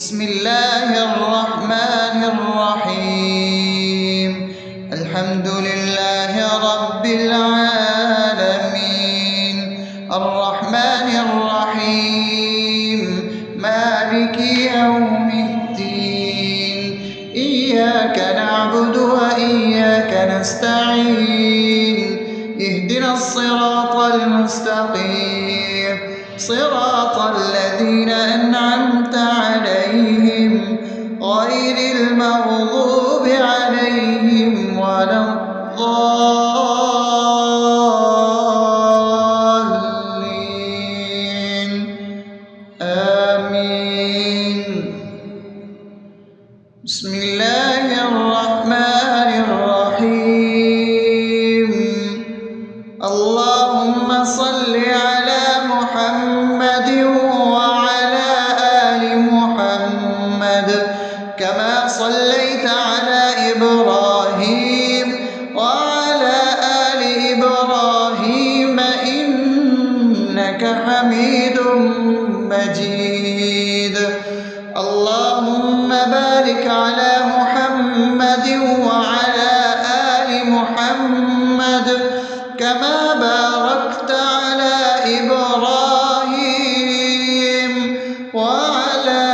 بسم الله الرحمن الرحيم. الحمد لله رب العالمين، الرحمن الرحيم، مالك يوم الدين. إياك نعبد وإياك نستعين، اهدنا الصراط المستقيم، صراط الذين أنعمت عليهم غير المغضوب عليهم ولا الضالين. آمين. بسم الله الرحمن الرحيم. اللهم صل على محمد وعلى آل محمد كما صليت على إبراهيم وعلى آل إبراهيم إنك حميد مجيد. اللهم بارك على محمد وعلى آل محمد كما باركت على إبراهيم وعلى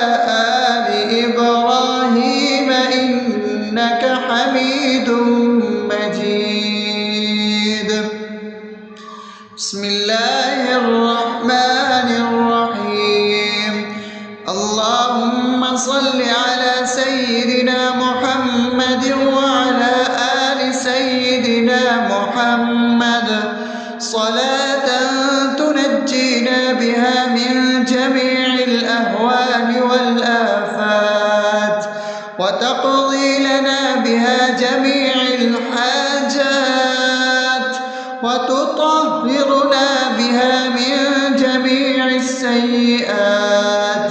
آل إبراهيم إنك حميد مجيد. بسم الله الرحمن الرحيم. اللهم صل على سيدنا محمد وعلى آل سيدنا محمد صلاة تنجينا بها من جميع الأهوال والآفات، وتقضي لنا بها جميع الحاجات، وتطهرنا بها من جميع السيئات،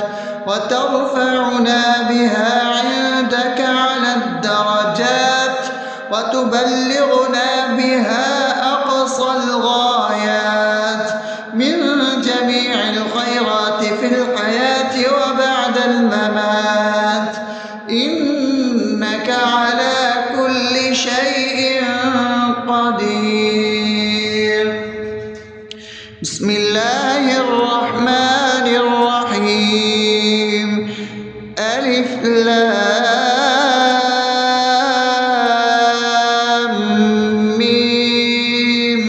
وترفعنا بها عندك على الدرجات، وتبلغنا بها أقصى الغايات من جميع الخيرات في الحياة وبعد الممات، إنك على كل شيء قدير. بسم الله الرحمن الرحيم. ألف لام ميم.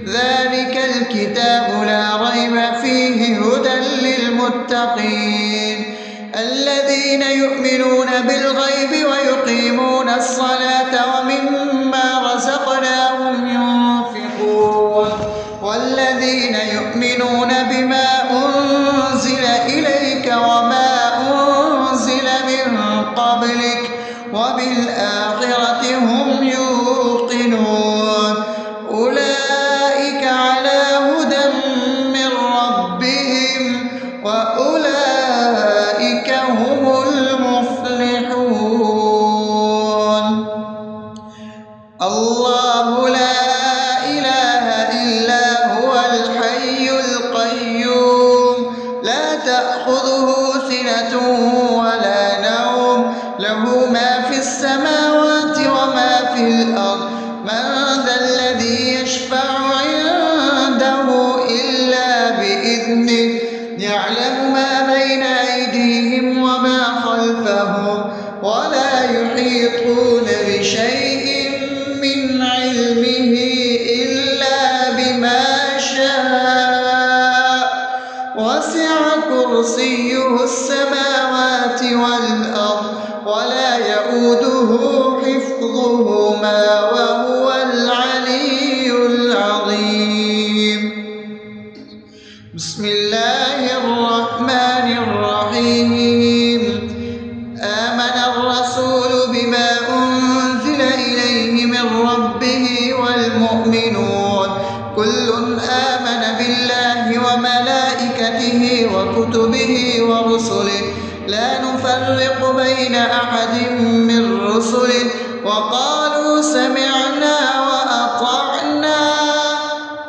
ذلك الكتاب لا ريب فيه هدى للمتقين الذين يؤمنون بالغيب ويقيمون الصلاة ومما رزقناهم ينفقون والذين يؤمنون بما أنزل إليك وما أنزل من قبلك وبالآخرة هم يوقنون أولئك على هدى من ربهم وأولئك هم المفلحون. الله لا إله إلا هو الحي القيوم لا تأخذه سنة ولا نوم له ما في السماوات وما في الأرض من ذا الذي يشفع عنده إلا بإذنه يعلم ما بين أيديهم وما خلفهم ولا يحيطون بشيء من علمه إلا بما شاء وسع كرسيه السماوات والأرض ولا يؤوده حفظهما وهو العلي العظيم. بسم الله الرحمن الرحيم. آمن الرسول بما أنزل إليه من ربه والمؤمنون كل آمن بالله وملائكته وكتبه ورسله لا نفرق بين أحد من رسله وقالوا سمعنا وأطعنا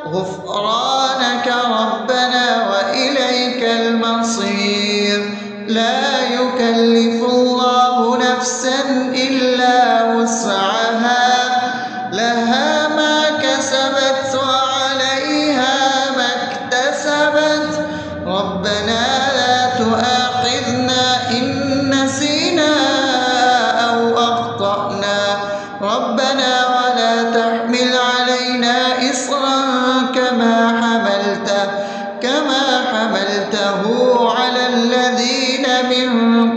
غفرانك ربنا وإليك المصير. لا يكلف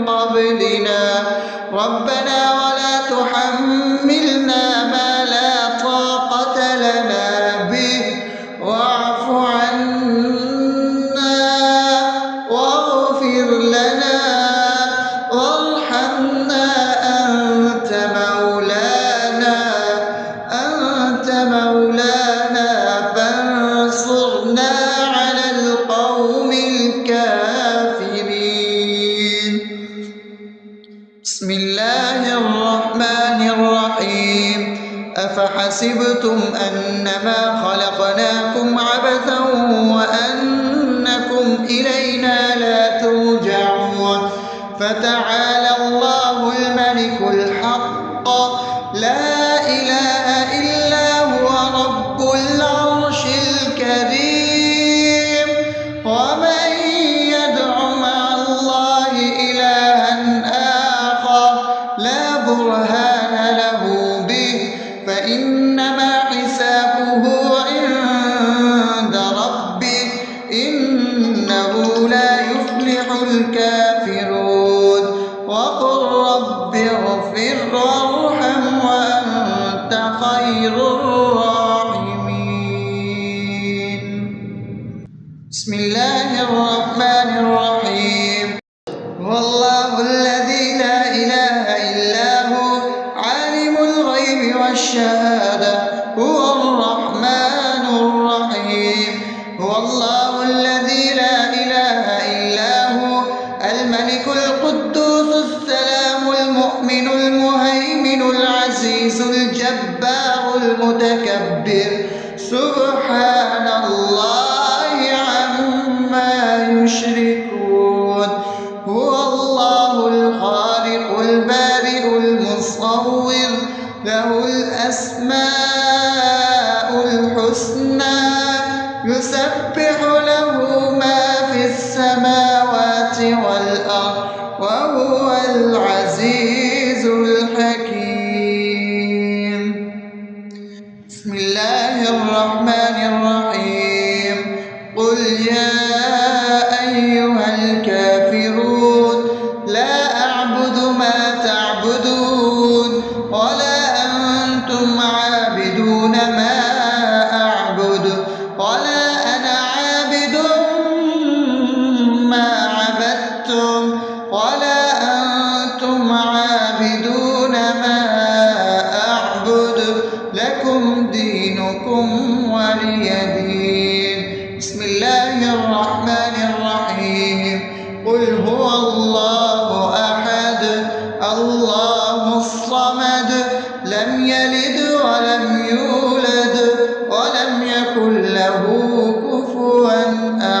قبلنا ربنا ولا تحملنا ما لا طاقة لنا به واعف عنا واغفر لنا وارحمنا أنت مولانا فانصرنا على القوم الكافرين. بسم الله الرحمن الرحيم أفحسبتم أنما خلقناكم عبثا وأنكم إلينا لا ترجعون فتعالى الله الملك الحق لا إله إلا هو رب العرش الكريم ومن يدع مع الله إلها آخر لا برهان له به فإنما حسابه عند ربه إنه لا يفلح الكافرون وقل رب اغفر وارحم وأنت خير الراحمين. بسم الله الرحمن الرحيم هو الله الذي لا إله إلا هو عالم الغيب والشهادة هو الرحمن الرحيم هو الله الذي لا إله إلا هو الملك القدوس السلام المؤمن المهيمن العزيز الجبار المتكبر سبحان الله عما يشركون هو الله الخالق البارئ المصور له الأسماء الحسنى يسبح له ما في السماوات والأرض وهو العزيز الحكيم. بسم الله الرحمن الرحيم قل يا أيها الكافرون لا أعبد ما تعبدون ولا أنتم عابدون ما أعبد ولا أنا عابد ما عبدتم ولا أنتم عابدون ما أعبد لكم دينكم ولي دين. بسم الله الرحمن الرحيم قل هو الله أحد الله الصمد لم يلد ولم يولد ولم يكن له كفوا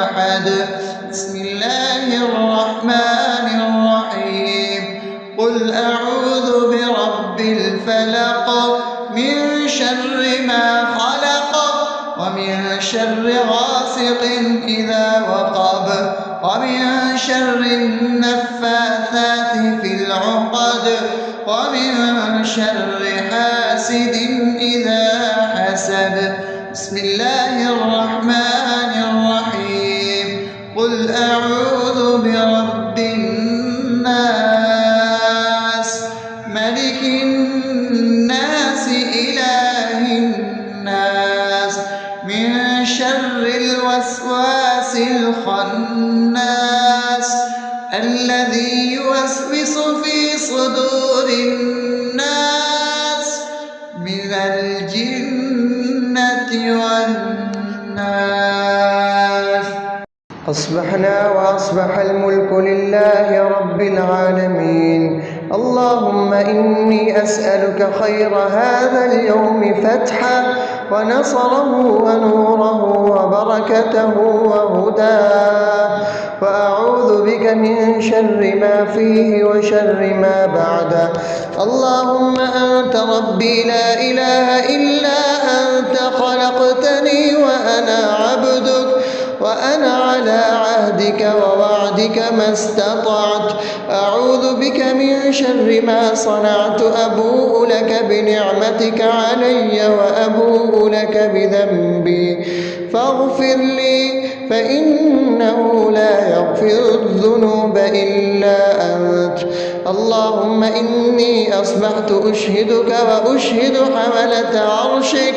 أحد. بسم الله الرحمن الرحيم قل أعوذ برب الفلق من شر ما خلق ومن شر غاسق إذا وقب ومن شر النفاثات في العقد ومن شر حاسد إذا حسد. بسم الله الرحمن الرحيم قل أعوذ برب الناس ملك الناس إله الناس من شر الوسواس الخناس الذي يوسوس في صدور الناس من الجنة والناس. أصبحنا وأصبح الملك لله رب العالمين اللهم إني أسألك خير هذا اليوم فتحه ونصره ونوره وبركته وهداه وأعوذ بك من شر ما فيه وشر ما بعده. اللهم أنت ربي لا إله إلا أنت خلقتني وأنا عبدك وأنا على عهدك ووعدك ما استطعت أعوذ بك من شر ما صنعت أبوء لك بنعمتك علي وأبوء لك بذنبي فاغفر لي فإنه لا يغفر الذنوب إلا أنت. اللهم إني أصبحت أشهدك وأشهد حملة عرشك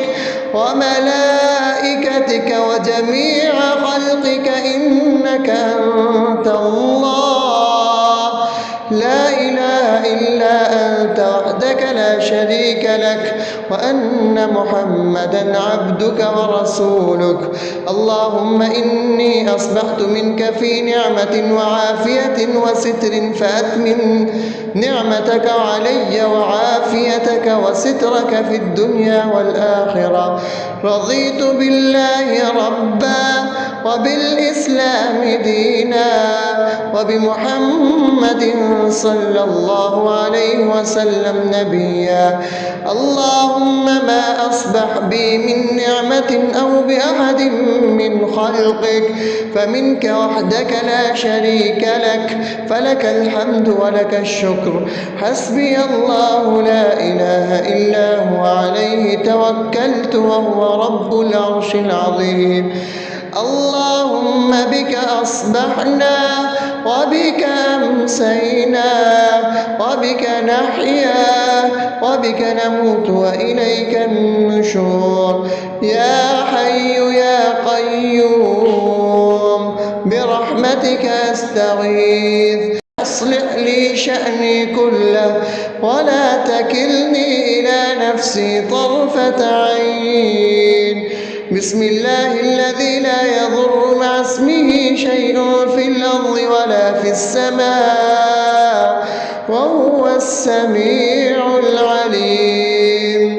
وملائكتك وجميع خلقك إنك أنت الله لا إله إلا أنت وحدك لا شريك لك، وأن محمدا عبدك ورسولك. اللهم إني أصبحت منك في نعمة وعافية وستر، فأتمم نعمتك علي وعافيتك وسترك في الدنيا والآخرة. رضيت بالله ربا وبالإسلام دينا وبمحمد صلى الله عليه وسلم نبيا. اللهم ما أصبح بي من نعمة أو بأحد من خلقك فمنك وحدك لا شريك لك، فلك الحمد ولك الشكر. حسبي الله لا إله إلا هو عليه توكلت وهو رب العرش العظيم. اللهم بك أصبحنا وبك أمسينا وبك نحيا وبك نموت وإليك النشور. يا حي يا قيوم برحمتك أستغيث، أصلح لي شأني كله ولا تكلني إلى نفسي طرفة عين. بسم الله الذي لا يضر مع اسمه شيء في الأرض ولا في السماء وهو السميع العليم.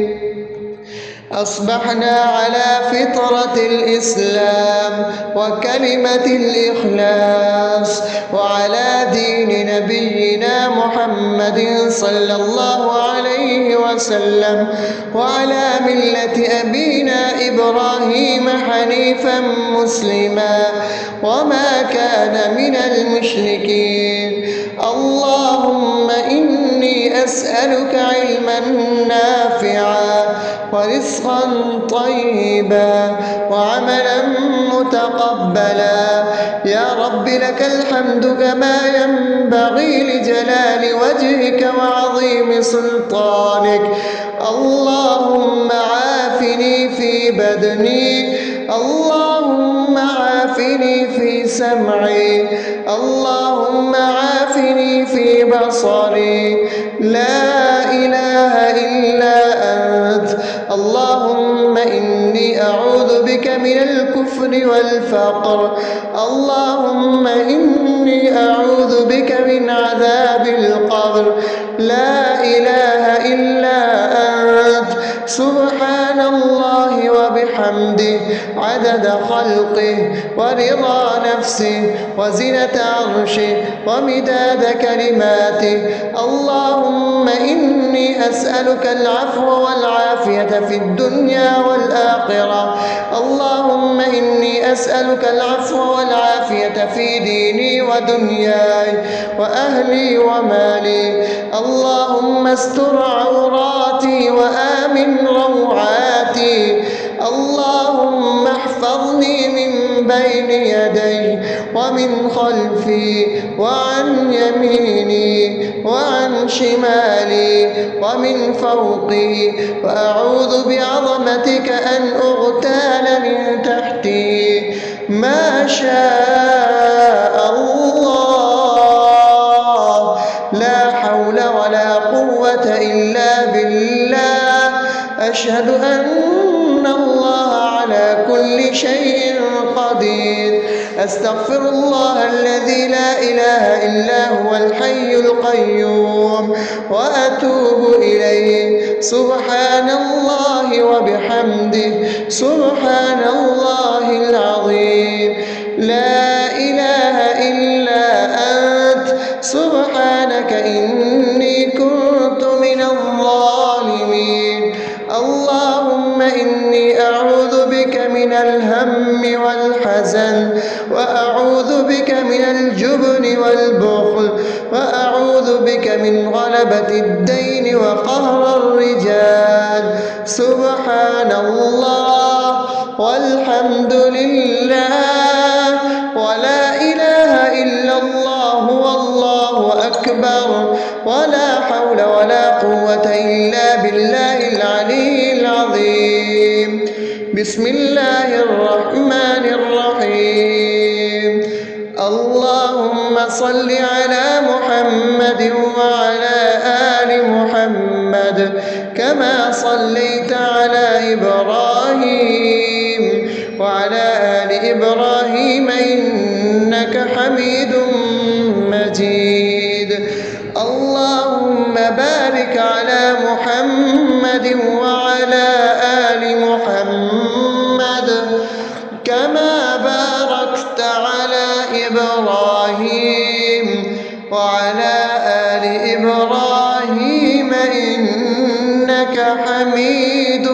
أصبحنا على فطرة الإسلام وكلمة الإخلاص وعلى دين نبينا محمد صلى الله عليه وسلم وعلى ملة أبينا إبراهيم حنيفا مسلما وما كان من المشركين. اللهم إني أسألك علما نافعا ورزقا طيبا وعملا متقبلا. يا رب لك الحمد كما ينبغي لجلال وجهك وعظيم سلطانك. اللهم عافني في بدني، اللهم عافني في سمعي، اللهم عافني في بصري. لا إله إلا أنت. اللهم إني أعوذ بك من الكفر والفقر. اللهم إني أعوذ بك من عذاب القبر. لا إله إلا أنت. سبحان الله وبحمده عدد خلقه ورضا نفسه وزنة عرشه ومداد كلماته. اللهم إني أسألك العفو والعافية في الدنيا والآخرة. اللهم إني أسألك العفو والعافية في ديني ودنياي وأهلي ومالي. اللهم استر عوراتي وآمن روعاتي. اللهم احفظني من بين يدي ومن خلفي وعن يميني وعن شمالي ومن فوقي، وأعوذ بعظمتك أن أغتال من تحتي. ما شاء الله، لا حول ولا قوة إلا بالله. أشهد أن الله على كل شيء قدير. أستغفر الله الذي لا إله إلا هو الحي القيوم وأتوب إليه. سبحان الله وبحمده سبحان الله العظيم. لا إله إلا أنت. سبحانك إني كنت من الظالمين. اللهم إني أعوذ بك من الهم والحزن، وأعوذ بك من الجبن والبخل، وأعوذ بك من غلبة الدين وقهر الرجال. سبحان الله والحمد لله أكبر ولا حول ولا قوة إلا بالله العلي العظيم. بسم الله الرحمن الرحيم. اللهم صل على محمد وعلى آل محمد كما صليت على إبراهيم وعلى آل إبراهيم إنك حميد مجيد. اللهم بارك على محمد وعلى آل محمد كما باركت على إبراهيم وعلى آل إبراهيم إنك حميد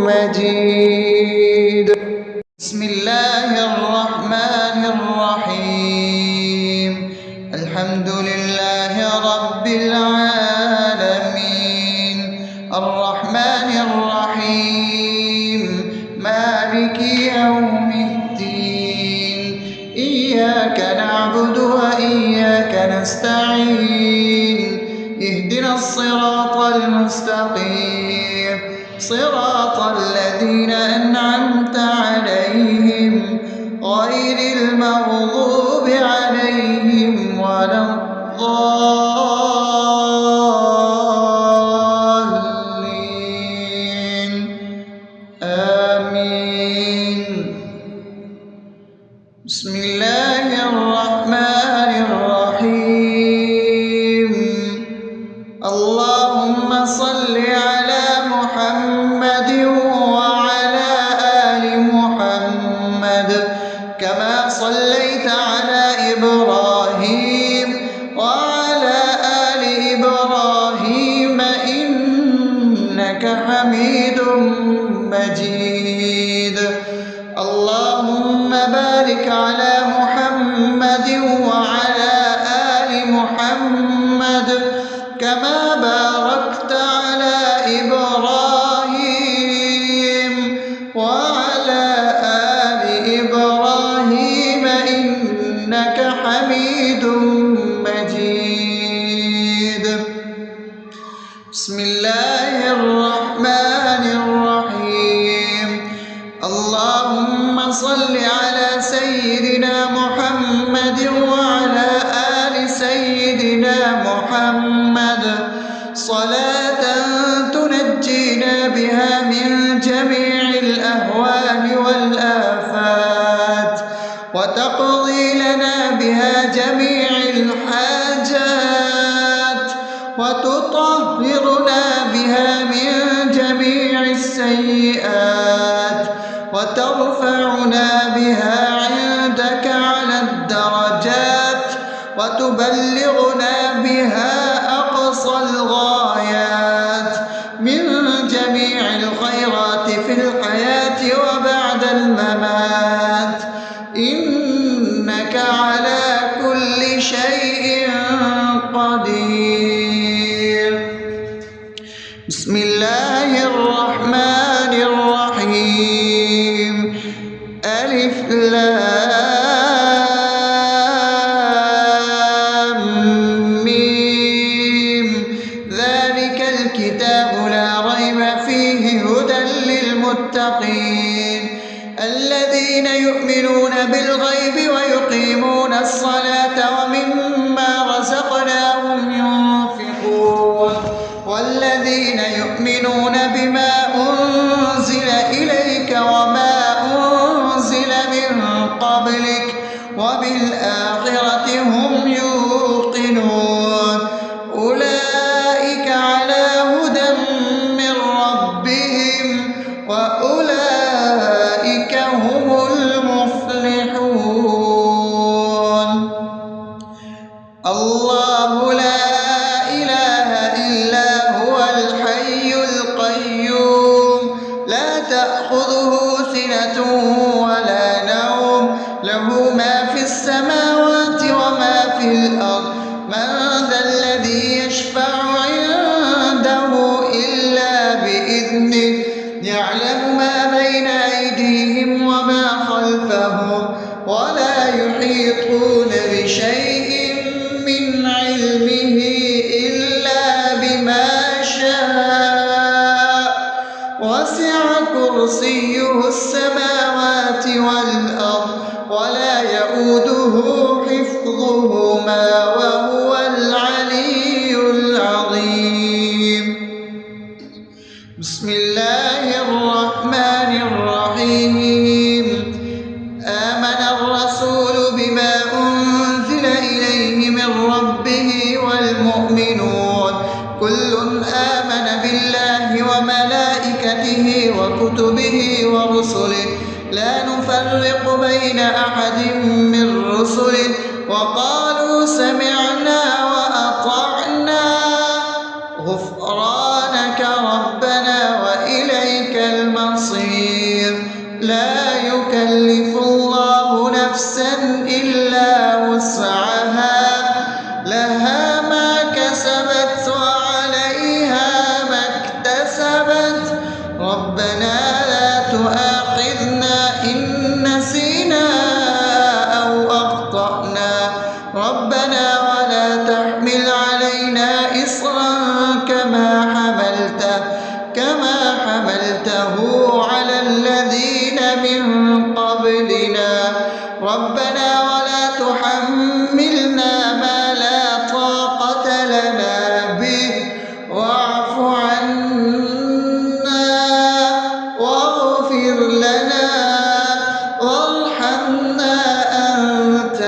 مجيد. بسم الله الرحمن الرحيم. الحمد لله رب العالمين الرحمن الرحيم مالك يوم الدين. إياك نعبد وإياك نستعين. اهدنا الصراط المستقيم صراط الذين أنعمت عليهم غير المغضوب عليهم ولا الضالين. آمين. بسم الله الرحمن الرحيم. اللهم صل على محمد وعلى آل محمد كما صليت على إبراهيم وعلى آل إبراهيم إنك حميد مجيد. اللهم بارك على محمد وعلى آل محمد كما باركت على إبراهيم وعلى آل إبراهيم إنك حميد مجيد. بسم الله الرحمن الرحيم. اللهم صل على سيدنا محمد وعلى آل سيدنا محمد صلاة تنجينا بها من جميع الأهوال والآفات وتقضي لنا بها جميع الحاجات وتطهرنا بها من جميع السيئات وترفعنا بها عندك على الدرجات وتبلغنا بها أقصى الغايات من جميع الخيرات في الحياة وبعد الممات إنك على كل شيء قدير. بسم الله الرحمن الرحيم. ألف لام ميم. ذلك الكتاب لا ريب فيه هدى للمتقين الذين يؤمنون بالغيب ويقيمون الصلاة ومما رزقناهم ينفقون والذين يؤمنون بما أنزل إليك وما أنزل من قبلك وبالآخرة هم يوقنون أولئك على هدى من ربهم وأولئك هم المفلحون. الله لا إله إلا هو الحي القيوم لا تأخذه سنة ولا نوم له ما في السماوات وما في الأرض. من ذا الذي يشفع عنده إلا بإذنه يعلم ما بين أيديهم وما خلفهم ولا يحيطون بشيء من علمه كرسيه السماوات والأرض ولا يؤوده حفظهما وهو العلي العظيم. بسم الله الرحمن الرحيم. آمن الرسول بما أنزل إليه من ربه والمؤمنون كل آمن بالله وملائكته وكتبه ورسله لا نفرق بين أحد من رسله وقالوا سمعنا وأطعنا غفرانك ربنا وإليك المصير. لا يكلف الله نفسا إلا وسعها لها ما كسبت وعليها ما اكتسبت ربنا لا تؤاخذنا إن نسينا أو أخطأنا ربنا ولا تحمل علينا إصرا كما حملته على الذين من قبلنا ربنا ولا تحملنا ما لا طاقة لنا به واعف عنا واغفر لنا وارحمنا أنت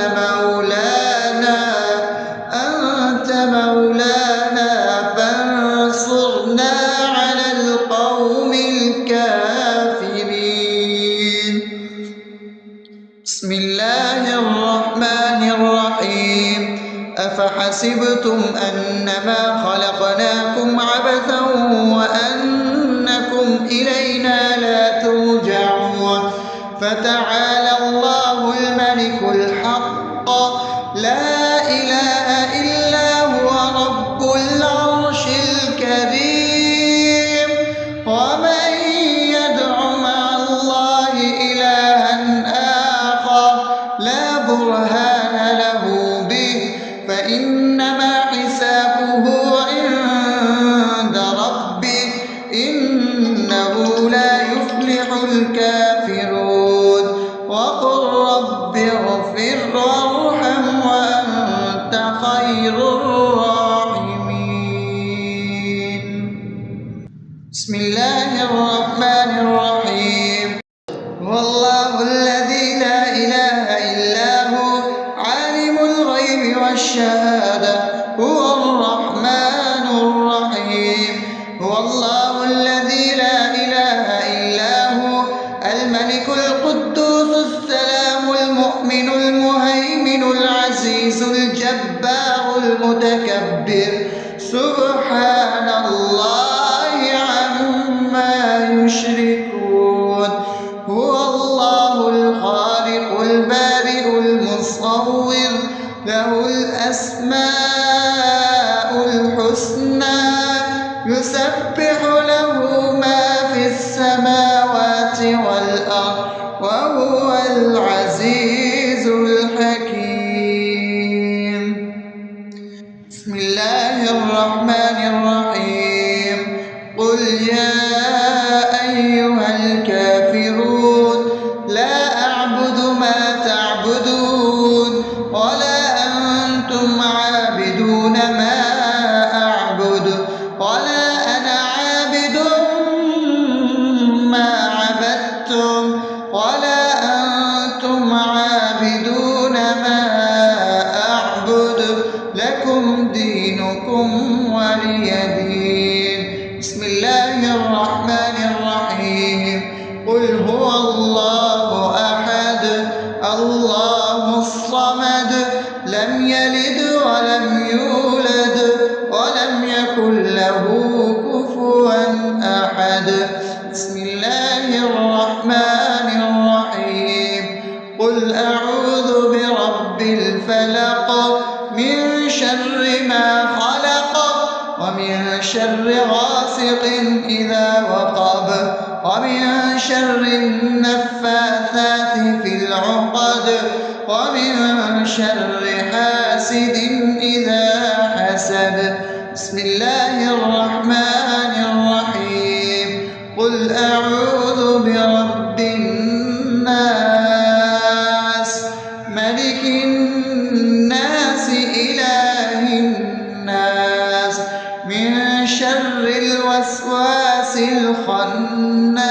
مولانا فانصرنا على القوم الكافرين. بسم الله الرحمن الرحيم. أفحسبتم أنما خلقناكم عبثا وأنكم إلينا لا ترجعون فتعالى الله الملك الحق لا إله إلا هو رب العرش الكريم. ومن يدع مع الله إلها آخر لا برهان له به فإنما حسابه عند ربه إنه لا يفلح الكافرون. وقل رب اغفر وارحم وأنت خير الراحمين. بسم الله الرحمن الرحيم. هو الله الذي لا إله إلا هو عالم الغيب والشهادة هو الرحمن الرحيم. هو الله الذي لا إله إلا هو الملك القدوس السلام المؤمن المهيمن العزيز الجبار المتكبر سبحان الله عما يشركون. هو الله الخالق البارئ المصور له الأسماء الحسنى يسبح له ما في السماوات والأرض وهو العزيز الحكيم. بسم الله الرحمن الرحيم. قل يا أيها الكافرون لا أعبد ما تعبدون ولا أنتم عابدون ما أعبد ولا أنا عابد ما عبدتم ولا أنتم عابدون ما أعبد لكم دينكم ولي دين. بسم الله الرحمن الرحيم. قل هو الله أحد الله الصمد لم يلد ولم يولد ولم يكن له كفوا أحد. بسم الله الرحمن الرحيم. قل أعوذ برب الفلق من شر ما خلق ومن شر غاسق إذا وقب ومن شر النفاثات في العقد ومن شر حاسد إذا حسد. بسم الله الرحمن الرحيم. قل أعوذ الناس من شر الوسواس الخناس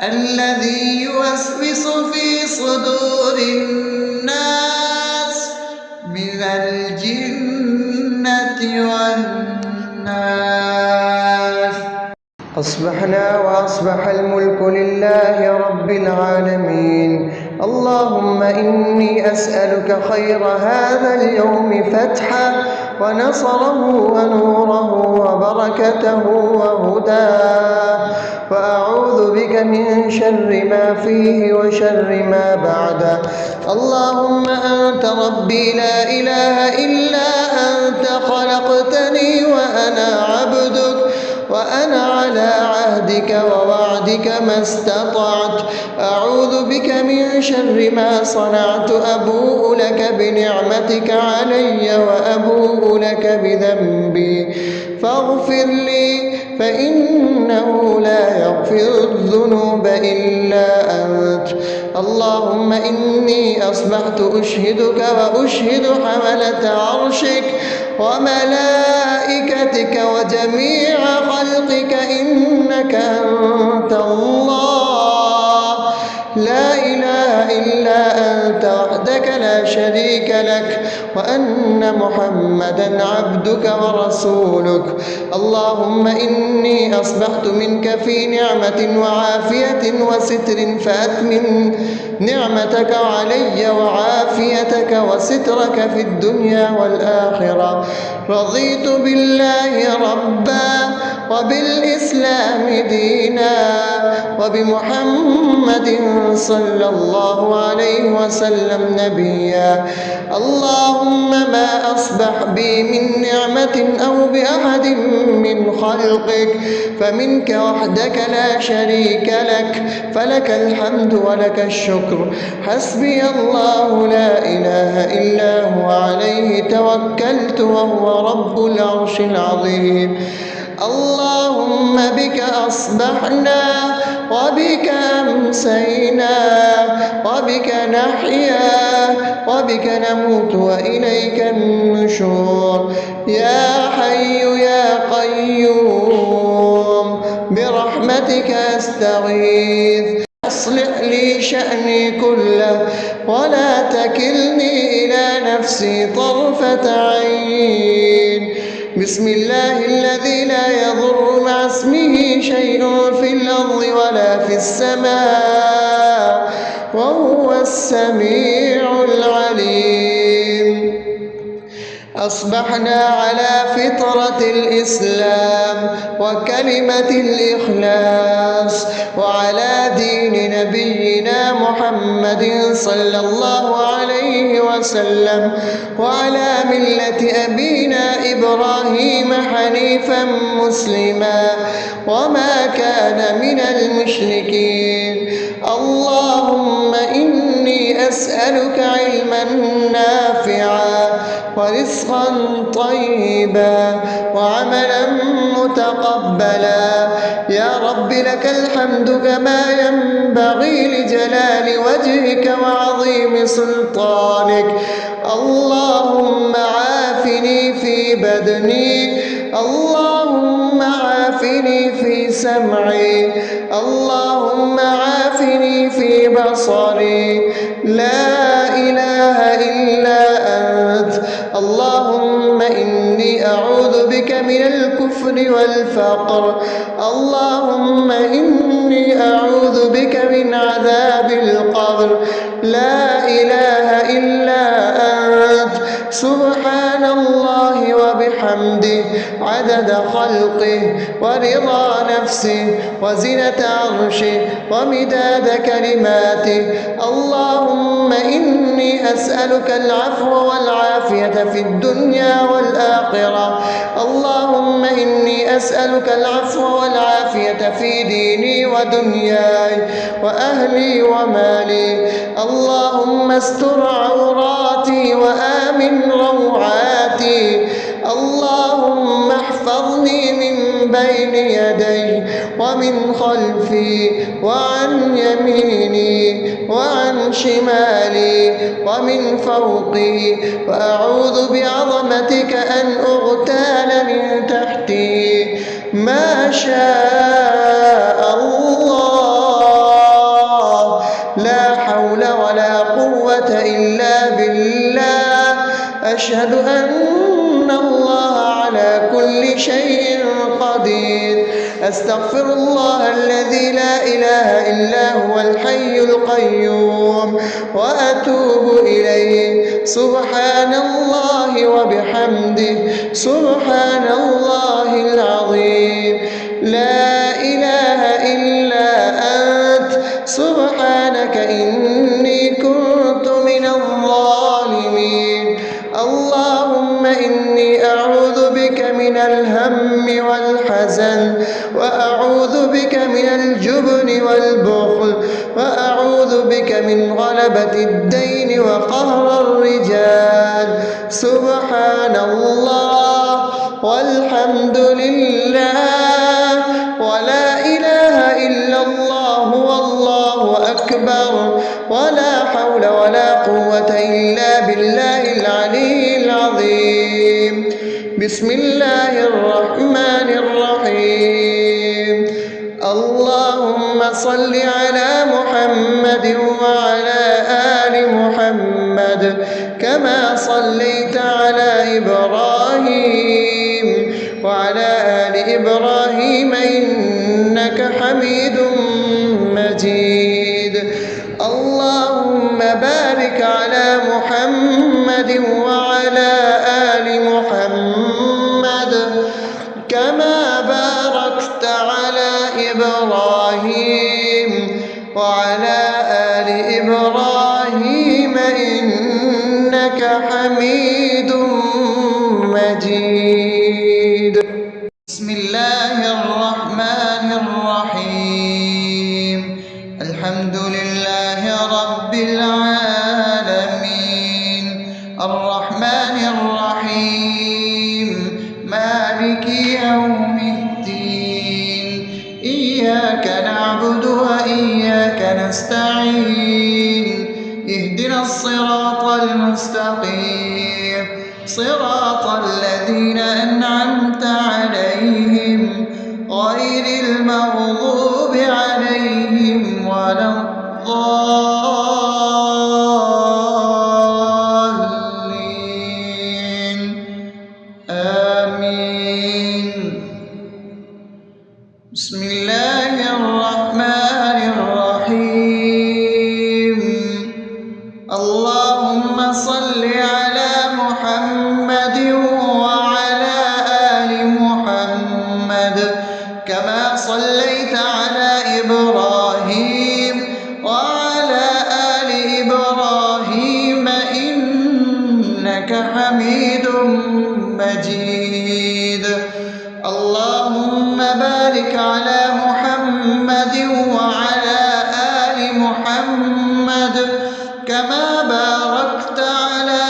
الذي يوسوس في صدور الناس من الجنة والناس. أصبحنا وأصبح الملك لله رب العالمين. اللهم إني أسألك خير هذا اليوم فتحه ونصره ونوره وبركته وهداه، وأعوذ بك من شر ما فيه وشر ما بعده. اللهم أنت ربي لا إله إلا أنت، خلقتني وأنا عبدك، وأنا على عهدك ووعدك ما استطعت. أعوذ بك من شر ما صنعت، أبوء لك بنعمتك علي وأبوء لك بذنبي، فاغفر لي فإنه لا يغفر الذنوب إلا أنت. اللهم إني أصبحت أشهدك وأشهد حملة عرشك وملائكتك وجميع خلقك إنك أنت الله لا إله إلا أنت وحدك لا شريك لك، وأن محمدا عبدك ورسولك. اللهم إني أصبحت منك في نعمة وعافية وستر، فأتمم نعمتك علي وعافيتك وسترك في الدنيا والآخرة. رضيت بالله ربا وبالإسلام دينا وبمحمد صلى الله عليه وسلم نبيا. اللهم ما أصبح بي من نعمة أو بأحد من خلقك فمنك وحدك لا شريك لك، فلك الحمد ولك الشكر. حسبي الله لا إله إلا هو عليه توكلت وهو رب العرش العظيم. اللهم بك أصبحنا وبك أمسينا وبك نحيا وبك نموت وإليك النشور. يا حي يا قيوم برحمتك أستغيث، أصلح لي شأني كله ولا تكلني إلى نفسي طرفة عين. بسم الله الذي لا يضر مع اسمه شيء في الأرض ولا في السماء وهو السميع العليم. أصبحنا على فطرة الإسلام وكلمة الإخلاص وعلى دين نبينا محمد صلى الله عليه وسلم وعلى ملة أبينا إبراهيم حنيفا مسلما وما كان من المشركين. اللهم إني أسألك علما نافعا ورزقا طيبا وعملا متقبلا. يا رب لك الحمد كما ينبغي لجلال وجهك وعظيم سلطانك. اللهم عافني في بدني، اللهم عافني في سمعي، اللهم عافني في بصري. لا إله إلا أنت. اللهم إني أعوذ بك من الكفر والفقر. اللهم إني أعوذ بك من عذاب القبر. لا إله إلا أنت. سبحان الله وبحمده عدد خلقه ورضا نفسه وزنة عرشه ومداد كلماته. اللهم إني أسألك العفو والعافية في الدنيا والآخرة. اللهم إني أسألك العفو والعافية في ديني ودنياي وأهلي ومالي. اللهم استر عوراتي وآمن روعاتي. اللهم احفظني من بين يدي ومن خلفي وعن يميني وعن شمالي ومن فوقي، وأعوذ بعظمتك أن أغتال من تحتي. ما شاء الله، لا حول ولا قوة إلا بالله. أشهد أن الله على كل شيء قدير. أستغفر الله الذي لا إله إلا هو الحي القيوم وأتوب إليه. سبحان الله وبحمده، سبحان الله العظيم. لا إله إلا أنت، سبحانك إني كنت من الظالمين. اللهم إني أعوذ بك من الهم والحزن، وأعوذ بك من الجبن والبخل، وأعوذ بك من غلبة الدين وقهر الرجال. سبحان الله والحمد لله ولا إله إلا الله والله أكبر، ولا حول ولا قوة إلا بالله العلي العظيم. بسم الله الرحمن الرحيم. اللهم صل على محمد وعلى آل محمد كما صليت على إبراهيم وعلى آل إبراهيم إنك حميد مجيد. اللهم بارك على محمد وعلى آل محمد كما باركت على إبراهيم وعلى آل إبراهيم إنك حميد مجيد. بسم الله الرحمن الرحيم. الحمد لله رب العالمين، الرحمن الرحيم، مالك يوم الدين. إياك نعبد وإياك نستعين. اهدنا الصراط المستقيم، صراط الذين أنعمت عليهم غير المغضوب عليهم ولا الضالين. آمين. بسم الله الرحمن الرحيم. اللهم صل على محمد وعلى آل محمد كما صليت على إبراهيم وعلى آل إبراهيم إنك حميد مجيد. اللهم بارك على محمد وعلى آل محمد كما باركت على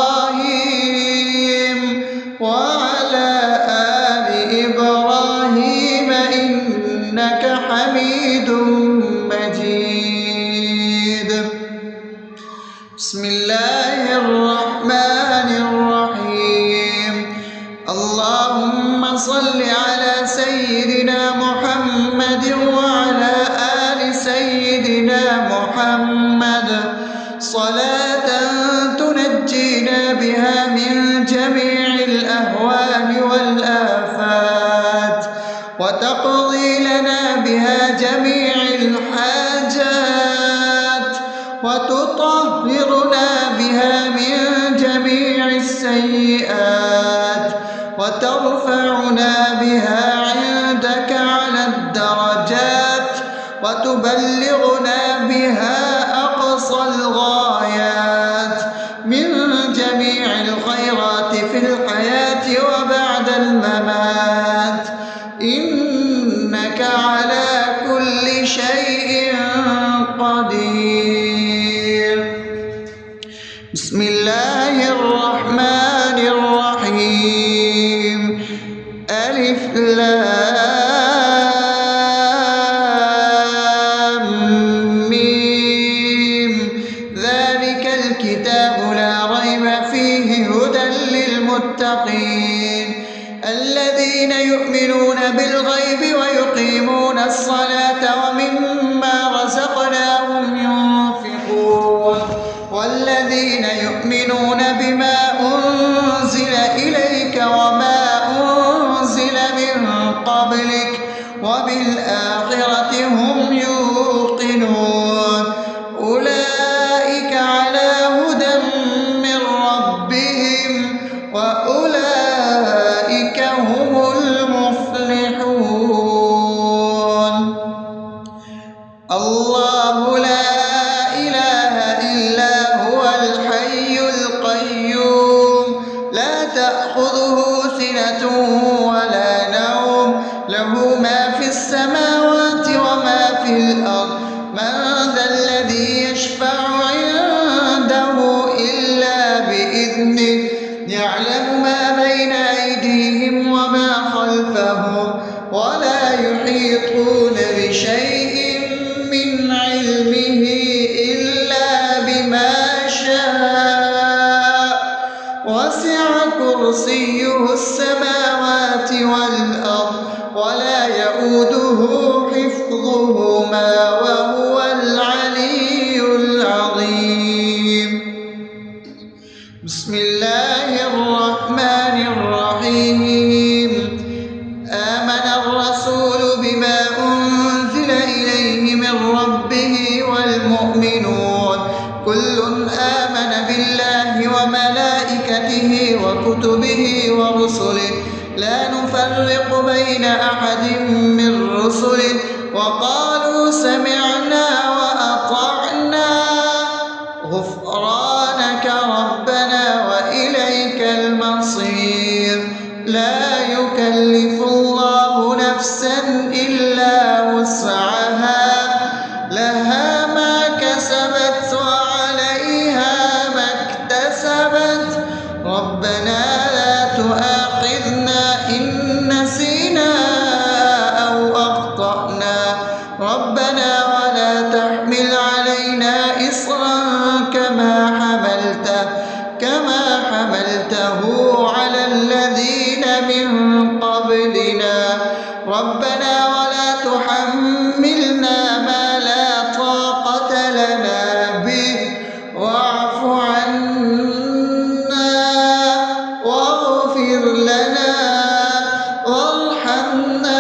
إبراهيم وعلى آل إبراهيم إنك حميد مجيد. بسم الله الرحمن الرحيم. اللهم صل على سيدنا محمد وعلى آل سيدنا محمد صلاة تنجينا بها من جميع الأهوال والآفات، وتقضي لنا بها جميع الحاجات، وتطهرنا بها من جميع السيئات، وترفعنا بها عندك على الدرجات، وتبلغنا بها أقصى الغايات من جميع الخيرات في الحياة وبعد الممات، إنك على كل شيء قدير. بسم الله الرحمن الرحيم. ألف ألف لام ميم ذلك الكتاب لا ريب فيه هدى للمتقين الذين يؤمنون بالغيب ويقيمون الصلاة ومما رزقناهم ينفقون والذين يؤمنون بما أنزل إليك وما أنزل من قبلك وبالآخرة هم يوقنون أولئك على هدى من ربهم وأولئك هم المفلحون الله لا إله إلا هو الحي القيوم لا تأخذه سنة ولا نوم له ما في السماوات وما في الأرض من ذا الذي يشفع عنده إلا بإذنه يعلم ما بين أيديهم وما خلفهم ولا يحيطون بشيء من علمه إلا بما شاء وسع كرسيه السماوات والأرض ولا يؤوده حفظهما وهو العلي العظيم بسم الله الرحمن الرحيم آمن الرسول بما أنزل إليه من ربه والمؤمنون كل آمن بالله وملائكته وكتبه ورسله لا نفرق بين أحد من رسله وقالوا سمعنا وأطعنا غفرانك ربنا وإليك المصير لا يكلف الله نفسا إلا وسعها لها ما كسبت وعليها ما اكتسبت ربنا لا تؤاخذنا إن نسينا أو أخطأنا ربنا ولا تحمل علينا إصرا كما حملته على الذين من قبلنا ربنا ولا تحملنا ما لا طاقة لنا به واعف عنا واغفر لنا وارحمنا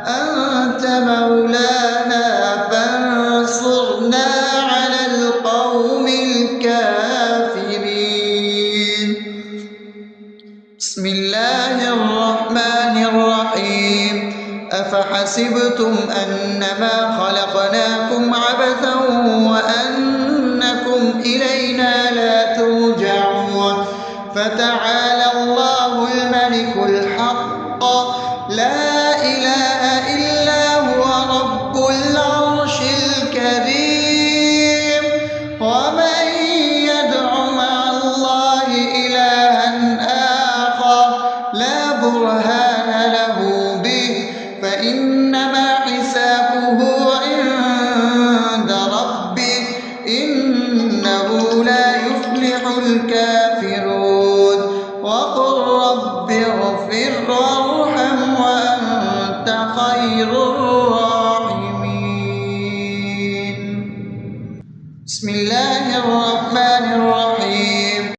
أنت مولانا فانصرنا على القوم الكافرين بسم الله الرحمن الرحيم أفحسبتم أنما خلقناكم عبثا وأنكم إلينا لا ترجعون فتعالى الله الملك الحق لا إله إلا هو رب العرش الكريم ومن يدع مع الله إلها آخر لا برهان له به فإنما حسابه عند ربه إنه لا يفلح الكافرون وقل رب اغفر وارحم وأنت خير الراحمين بسم الله الرحمن الرحيم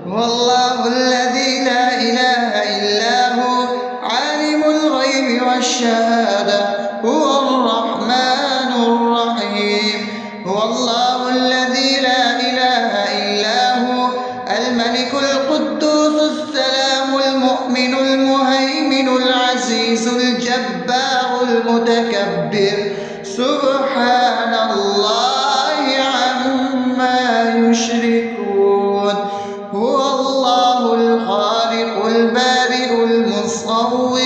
هو الله الذي لا إله إلا هو عالم الغيب والشهادة هو الرحمن الرحيم هو الله الذي لا إله إلا هو الملك القدوس السلام المؤمن المهيمن العزيز الجبار المتكبر سبحان الله عما يشركون هو الله الخالق البارئ المصور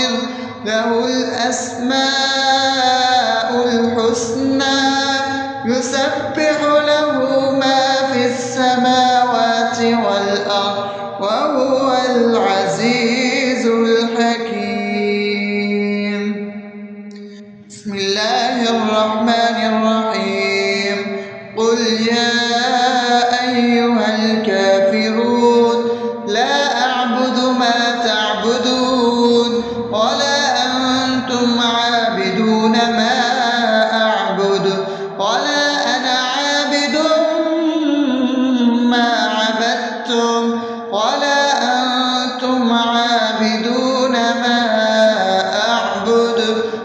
له الأسماء الحسنى يسبح له ما في السماوات والأرض وهو العزيز الحكيم. بسم الله الرحمن الرحيم. قل يا أيها الكافرون لا أعبد ما تعبدون ولا أنتم عابدون ما أعبد ولا أنا عابد ما عبدتم ولا أنتم عابدون ما أعبد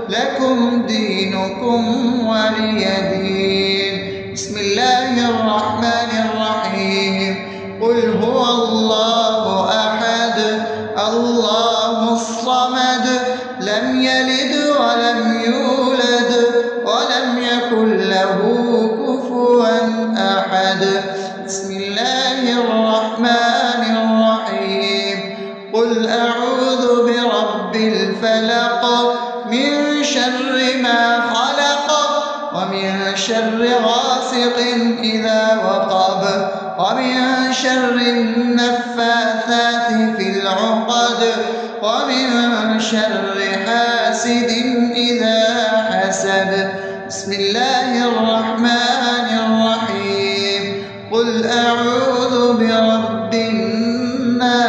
لكم دينكم ولي دين. بسم الله الرحمن الرحيم. قل هو الله أحد الله الصمد لم يلد ولم يولد ولم يكن له كفوا أحد. بسم الله الرحمن الرحيم. قل أعوذ برب الفلق من شر ما خلق ومن شر غاسق إذا وقب ومن شر النفاثات في العقد ومن شر حاسد إذا حسد. بسم الله الرحمن الرحيم. قل أعوذ برب الناس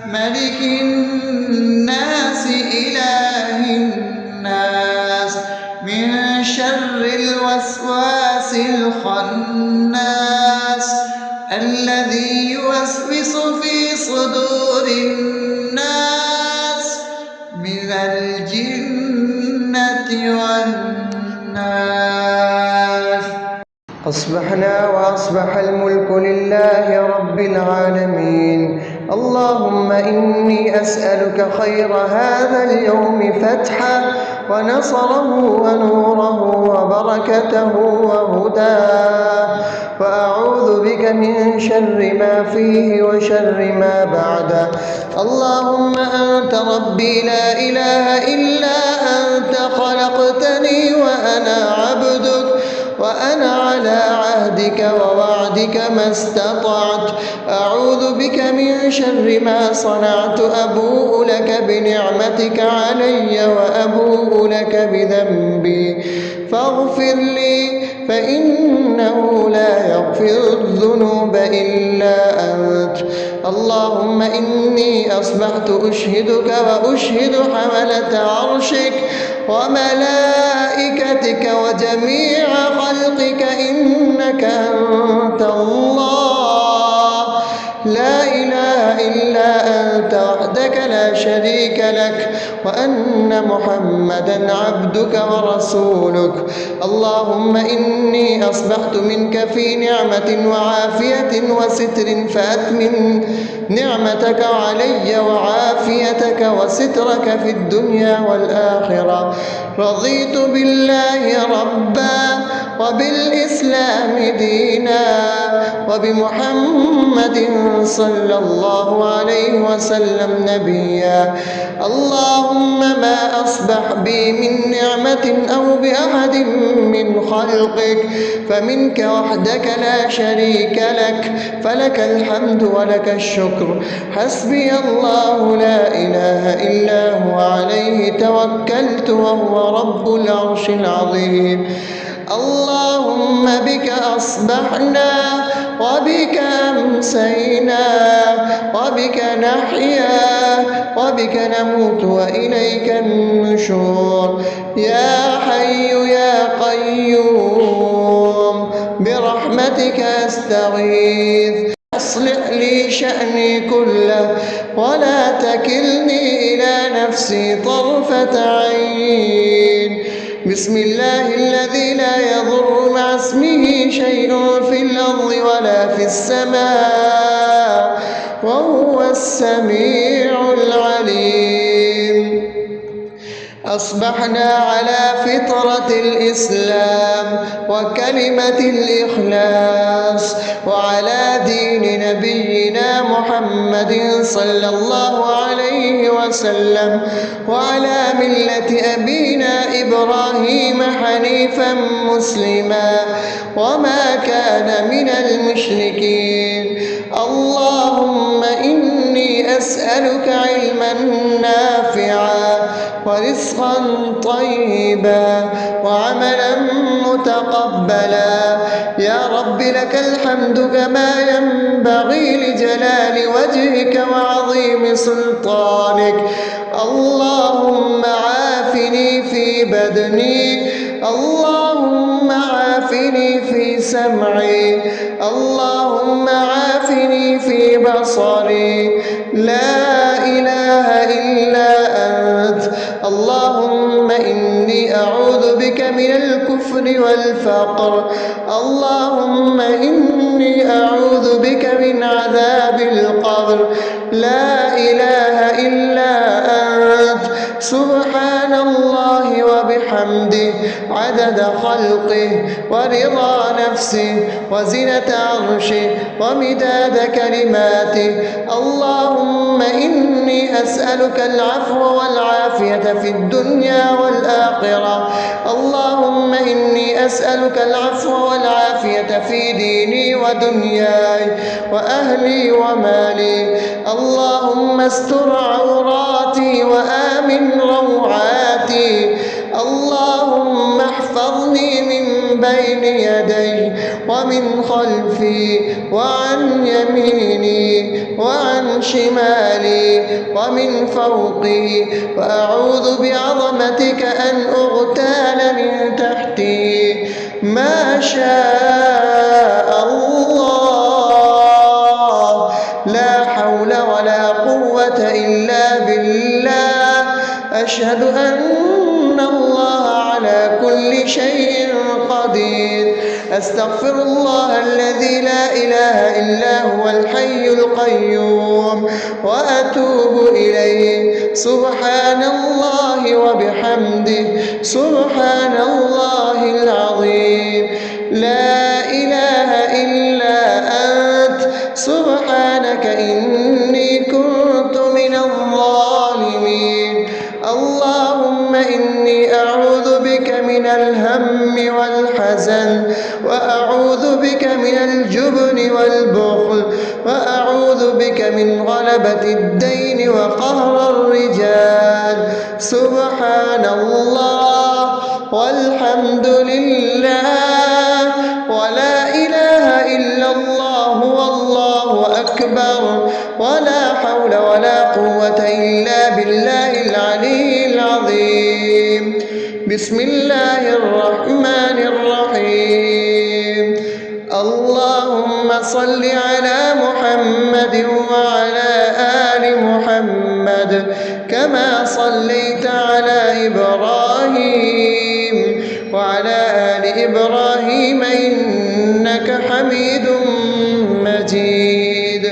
ملك الناس إله الناس من شر الوسواس الخناس الذي يوسوس في صدور الناس من الجنة والناس. أصبحنا وأصبح الملك لله رب العالمين. اللهم إني أسألك خير هذا اليوم فتحه ونصره ونوره وبركته وهداه، وأعوذ بك من شر ما فيه وشر ما بعده. اللهم أنت ربي لا إله إلا أنت خلقتني وأنا عبدك وأنا على عهدك ووعدك ما استطعت. أعوذ بك من شر ما صنعت. أبوء لك بنعمتك علي وأبوء لك بذنبي فاغفر لي فإنه لا يغفر الذنوب إلا أنت. اللهم إني أصبحت أشهدك وأشهد حملة عرشك وملائكتك وجميع خلقك إنك أنت الله لا إله إلا أنت وحدك لا شريك لك، وأن محمدا عبدك ورسولك. اللهم إني أصبحت منك في نعمة وعافية وستر فأتمن نعمتك علي وعافيتك وسترك في الدنيا والآخرة. رضيت بالله ربا وبالإسلام دينا وبمحمد صلى الله عليه وسلم نبيا. اللهم ما أصبح بي من نعمة أو بأحد من خلقك فمنك وحدك لا شريك لك، فلك الحمد ولك الشكر. حسبي الله لا إله إلا هو عليه توكلت وهو رب العرش العظيم. اللهم بك أصبحنا وبك أمسينا وبك نحيا وبك نموت وإليك النشور. يا حي يا قيوم برحمتك أستغيث. أصلح لي شأني كله ولا تكلني إلى نفسي طرفة عين. بسم الله الذي لا يضر مع اسمه شيء في الأرض ولا في السماء وهو السميع العليم. أصبحنا على فطرة الإسلام وكلمة الإخلاص وعلى دين نبينا محمد صلى الله عليه وسلم وعلى ملة أبينا إبراهيم حنيفا مسلما وما كان من المشركين. أسألك علما نافعا ورزقا طيبا وعملا متقبلا. يا رب لك الحمد كما ينبغي لجلال وجهك وعظيم سلطانك. اللهم عافني في بدني، اللهم عافني في سمعي، اللهم عافني في بصري. لا إله إلا أنت. اللهم إني أعوذ بك من الكفر والفقر، اللهم إني أعوذ بك من عذاب القبر. لا إله إلا أنت. سبحان الله وبحمده عدد خلقه ورضا نفسه وزنة عرشه ومداد كلماته. اللهم إني أسألك العفو والعافية في الدنيا والآخرة. اللهم إني أسألك العفو والعافية في ديني ودنياي وأهلي ومالي. اللهم استر عوراتي وآمن روعاتي. اللهم احفظني من بين يدي ومن خلفي وعن يميني وعن شمالي ومن فوقي، وأعوذ بعظمتك أن أغتال من تحتي. ما شاء الله، لا حول ولا قوة إلا بالله. أشهد أن الله على كل شيء قدير. أستغفر الله الذي لا إله إلا هو الحي القيوم وأتوب إليه. سبحان الله وبحمده سبحان الله العظيم. لا إله إلا أنت. سبحانك إني كنت من الظالمين. اللهم إني أعوذ بك من الهم والحزن، وأعوذ بك من الجبن والبخل، وأعوذ بك من غلبة الدين وقهر الرجال. سبحان الله والحمد لله ولا إله إلا الله والله أكبر، ولا حول ولا قوة إلا بالله العلي العظيم. بسم الله الرحمن الرحيم. اللهم صل على محمد وعلى آل محمد كما صليت على إبراهيم وعلى آل إبراهيم إنك حميد مجيد.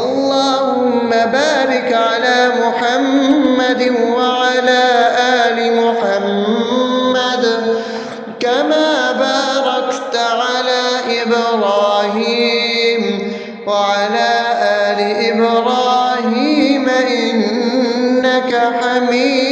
اللهم بارك على محمد وعلى آل محمد كما باركت على إبراهيم وعلى آل إبراهيم إنك حميد